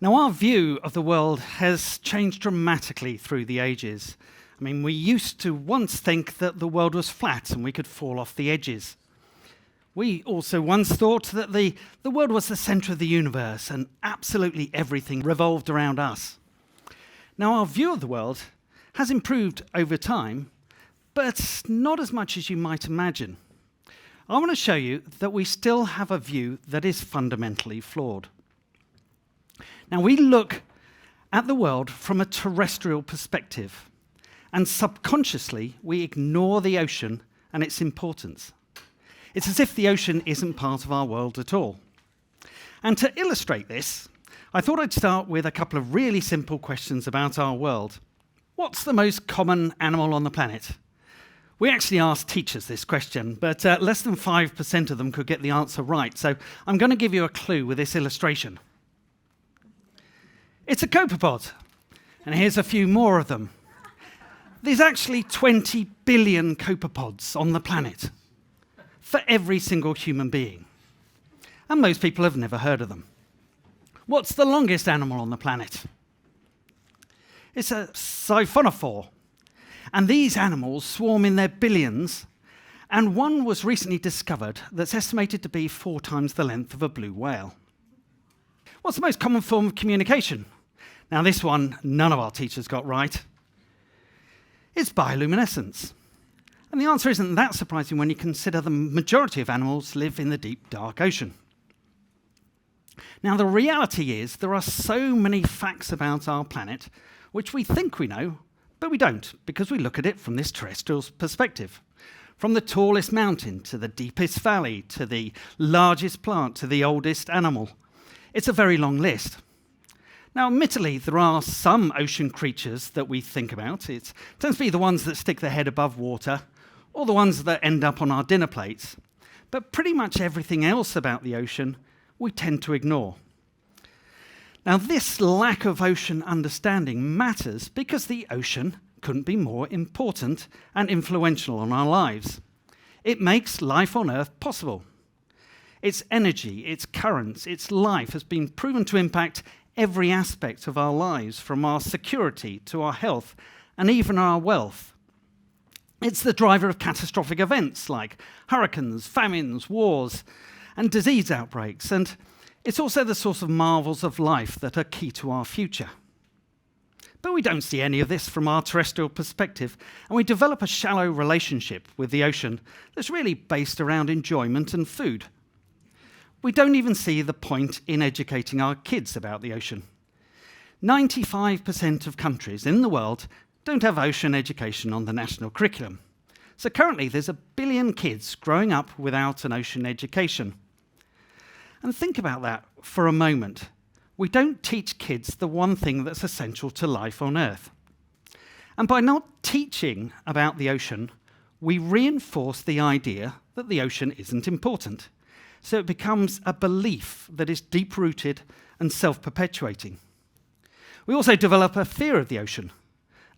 Now, our view of the world has changed dramatically through the ages. I mean, we used to once think that the world was flat and we could fall off the edges. We also once thought that the world was the center of the universe and absolutely everything revolved around us. Now, our view of the world has improved over time, but not as much as you might imagine. I want to show you that we still have a view that is fundamentally flawed. Now, we look at the world from a terrestrial perspective, and subconsciously we ignore the ocean and its importance. It's as if the ocean isn't part of our world at all. And to illustrate this, I thought I'd start with a couple of really simple questions about our world. What's the most common animal on the planet? We actually asked teachers this question, but less than 5% of them could get the answer right, so I'm going to give you a clue with this illustration. It's a copepod, and here's a few more of them. There's actually 20 billion copepods on the planet for every single human being, and most people have never heard of them. What's the longest animal on the planet? It's a siphonophore, and these animals swarm in their billions, and one was recently discovered that's estimated to be 4 times the length of a blue whale. What's the most common form of communication? Now, this one, none of our teachers got right. It's bioluminescence. And the answer isn't that surprising when you consider the majority of animals live in the deep, dark ocean. Now, the reality is there are so many facts about our planet which we think we know, but we don't, because we look at it from this terrestrial perspective. From the tallest mountain to the deepest valley to the largest plant to the oldest animal. It's a very long list. Now, admittedly, there are some ocean creatures that we think about. It tends to be the ones that stick their head above water, or the ones that end up on our dinner plates. But pretty much everything else about the ocean, we tend to ignore. Now, this lack of ocean understanding matters because the ocean couldn't be more important and influential on our lives. It makes life on Earth possible. Its energy, its currents, its life has been proven to impact every aspect of our lives, from our security to our health and even our wealth. It's the driver of catastrophic events like hurricanes, famines, wars, and disease outbreaks, and it's also the source of marvels of life that are key to our future. But we don't see any of this from our terrestrial perspective, and we develop a shallow relationship with the ocean that's really based around enjoyment and food. We don't even see the point in educating our kids about the ocean. 95% of countries in the world don't have ocean education on the national curriculum. So currently there's 1 billion kids growing up without an ocean education. And think about that for a moment. We don't teach kids the one thing that's essential to life on Earth. And by not teaching about the ocean, we reinforce the idea that the ocean isn't important. So it becomes a belief that is deep-rooted and self-perpetuating. We also develop a fear of the ocean,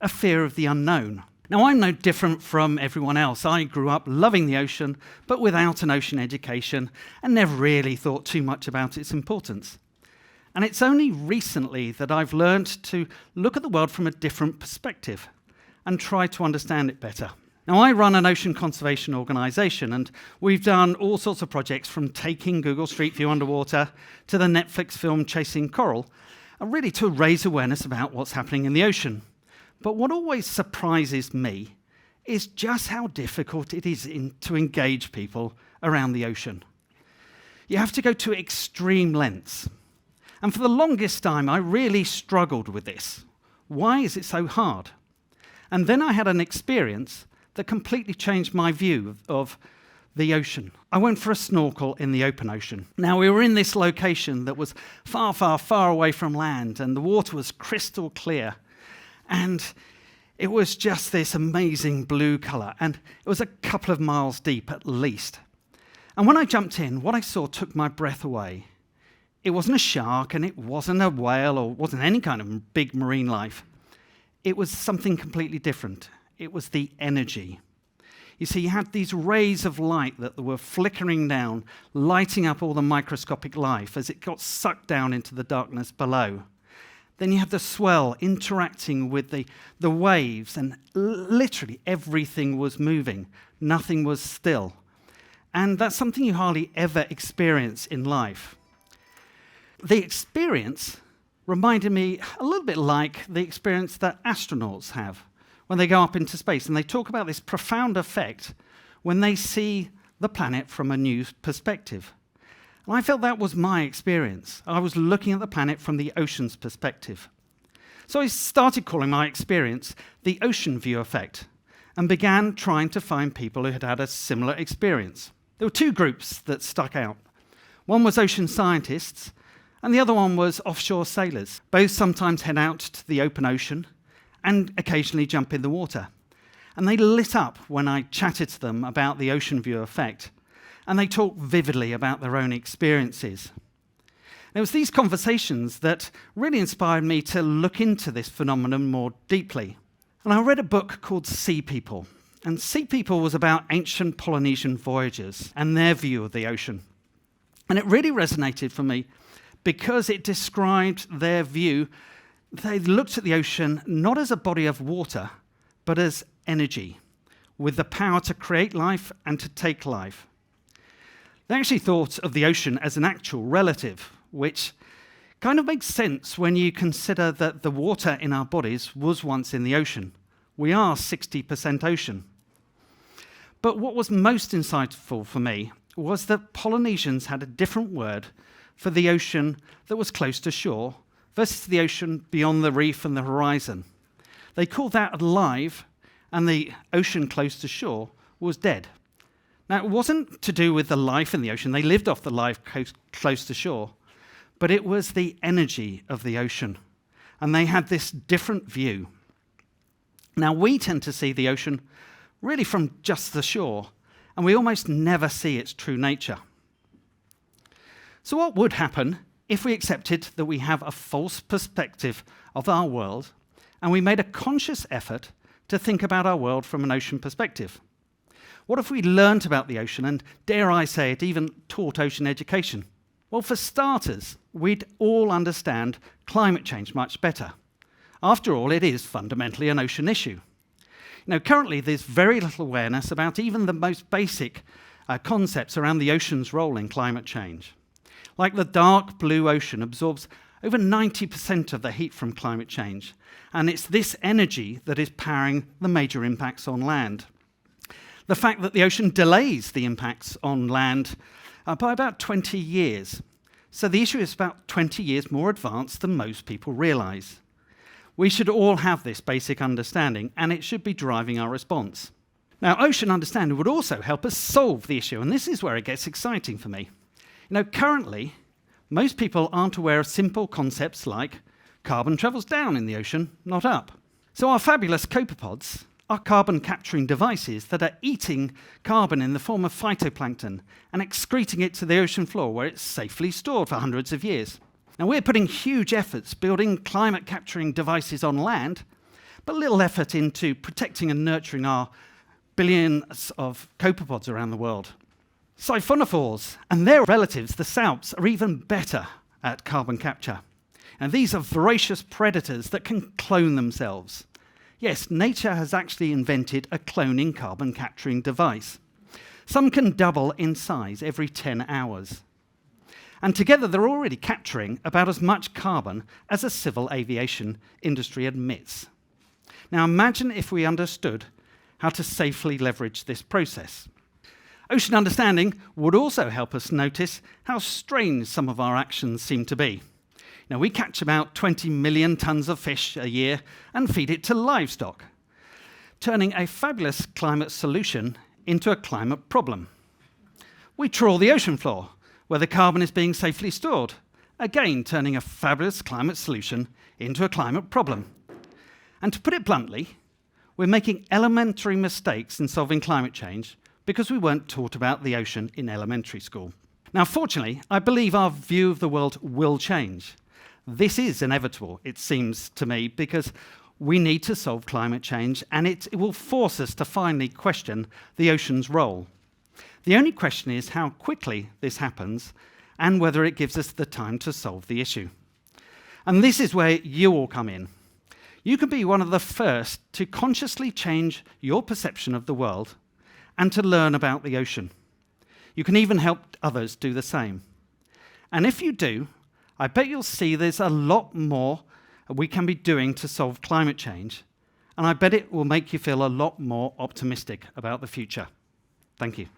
a fear of the unknown. Now, I'm no different from everyone else. I grew up loving the ocean, but without an ocean education, and never really thought too much about its importance. And it's only recently that I've learned to look at the world from a different perspective and try to understand it better. Now, I run an ocean conservation organisation, and we've done all sorts of projects from taking Google Street View underwater to the Netflix film Chasing Coral, and really to raise awareness about what's happening in the ocean. But what always surprises me is just how difficult it is to engage people around the ocean. You have to go to extreme lengths. And for the longest time, I really struggled with this. Why is it so hard? And then I had an experience that completely changed my view of the ocean. I went for a snorkel in the open ocean. Now, we were in this location that was far, far, far away from land, and the water was crystal clear. And it was just this amazing blue colour, and it was a couple of miles deep at least. And when I jumped in, what I saw took my breath away. It wasn't a shark, and it wasn't a whale, or wasn't any kind of big marine life. It was something completely different. It was the energy. You see, you had these rays of light that were flickering down, lighting up all the microscopic life as it got sucked down into the darkness below. Then you have the swell interacting with the waves, and literally everything was moving. Nothing was still. And that's something you hardly ever experience in life. The experience reminded me a little bit like the experience that astronauts have when they go up into space, and they talk about this profound effect when they see the planet from a new perspective. And I felt that was my experience. I was looking at the planet from the ocean's perspective. So I started calling my experience the ocean view effect, and began trying to find people who had had a similar experience. There were two groups that stuck out. One was ocean scientists, and the other one was offshore sailors. Both sometimes head out to the open ocean and occasionally jump in the water. And they lit up when I chatted to them about the ocean view effect, and they talked vividly about their own experiences. And it was these conversations that really inspired me to look into this phenomenon more deeply. And I read a book called Sea People. And Sea People was about ancient Polynesian voyagers and their view of the ocean. And it really resonated for me because it described their view. They looked at the ocean not as a body of water, but as energy, with the power to create life and to take life. They actually thought of the ocean as an actual relative, which kind of makes sense when you consider that the water in our bodies was once in the ocean. We are 60% ocean. But what was most insightful for me was that Polynesians had a different word for the ocean that was close to shore versus the ocean beyond the reef and the horizon. They called that alive, and the ocean close to shore was dead. Now, it wasn't to do with the life in the ocean. They lived off the life close to shore. But it was the energy of the ocean. And they had this different view. Now, we tend to see the ocean really from just the shore, and we almost never see its true nature. So what would happen if we accepted that we have a false perspective of our world, and we made a conscious effort to think about our world from an ocean perspective? What if we learnt about the ocean and, dare I say it, even taught ocean education? Well, for starters, we'd all understand climate change much better. After all, it is fundamentally an ocean issue. Currently, there's very little awareness about even the most basic concepts around the ocean's role in climate change. Like the dark blue ocean absorbs over 90% of the heat from climate change, and it's this energy that is powering the major impacts on land. The fact that the ocean delays the impacts on land by about 20 years. So the issue is about 20 years more advanced than most people realise. We should all have this basic understanding, and it should be driving our response. Now, ocean understanding would also help us solve the issue, and this is where it gets exciting for me. Currently, most people aren't aware of simple concepts like carbon travels down in the ocean, not up. So our fabulous copepods are carbon-capturing devices that are eating carbon in the form of phytoplankton and excreting it to the ocean floor, where it's safely stored for hundreds of years. Now, we're putting huge efforts building climate-capturing devices on land, but little effort into protecting and nurturing our billions of copepods around the world. Siphonophores and their relatives, the salps, are even better at carbon capture. And these are voracious predators that can clone themselves. Yes, nature has actually invented a cloning carbon-capturing device. Some can double in size every 10 hours. And together they're already capturing about as much carbon as the civil aviation industry emits. Now imagine if we understood how to safely leverage this process. Ocean understanding would also help us notice how strange some of our actions seem to be. Now, we catch about 20 million tons of fish a year and feed it to livestock, turning a fabulous climate solution into a climate problem. We trawl the ocean floor, where the carbon is being safely stored, again turning a fabulous climate solution into a climate problem. And to put it bluntly, we're making elementary mistakes in solving climate change because we weren't taught about the ocean in elementary school. Now, fortunately, I believe our view of the world will change. This is inevitable, it seems to me, because we need to solve climate change, and it will force us to finally question the ocean's role. The only question is how quickly this happens and whether it gives us the time to solve the issue. And this is where you all come in. You can be one of the first to consciously change your perception of the world and to learn about the ocean. You can even help others do the same. And if you do, I bet you'll see there's a lot more we can be doing to solve climate change, and I bet it will make you feel a lot more optimistic about the future. Thank you.